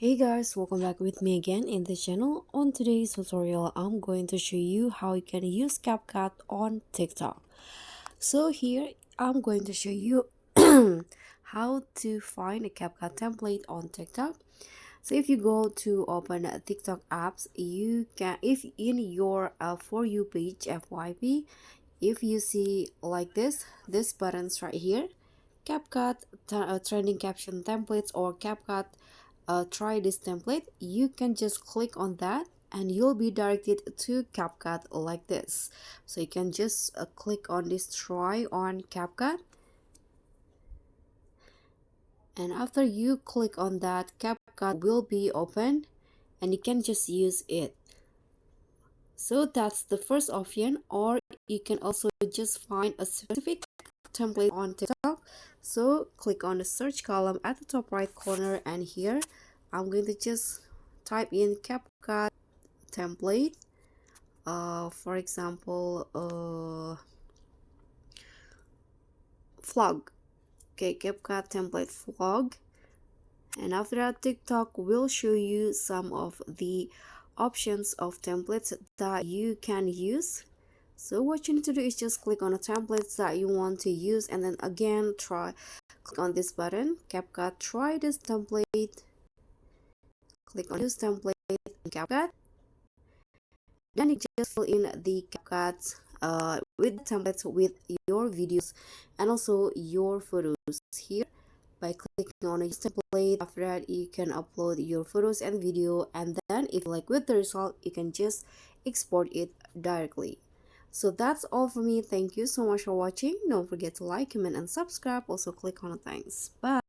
Hey guys, welcome back with me again in the channel. On today's tutorial, I'm going to show you how you can use CapCut on TikTok. So here, I'm going to show you how to find a CapCut template on TikTok. So if you go to open TikTok apps, you can, if in your For You page, FYP, if you see like this buttons right here, CapCut trending caption templates or CapCut try this template, you can just click on that and you'll be directed to CapCut like this. So you can just click on this try on CapCut, and after you click on that, CapCut will be open and you can just use it. So that's the first option, or you can also just find a specific template on TikTok. So click on the search column at the top right corner, and here I'm going to just type in CapCut template. For example, vlog. Okay, CapCut template vlog. And after that, TikTok will show you some of the options of templates that you can use. So what you need to do is just click on the templates that you want to use, and then again click on this button, CapCut try this template. Click on use template in CapCut. Then you just fill in the CapCut with templates with your videos and also your photos here by clicking on a use template. After that, you can upload your photos and video, and then if you like with the result, you can just export it directly. So that's all for me. Thank you so much for watching. Don't forget to like, comment, and subscribe. Also click on the thanks. Bye.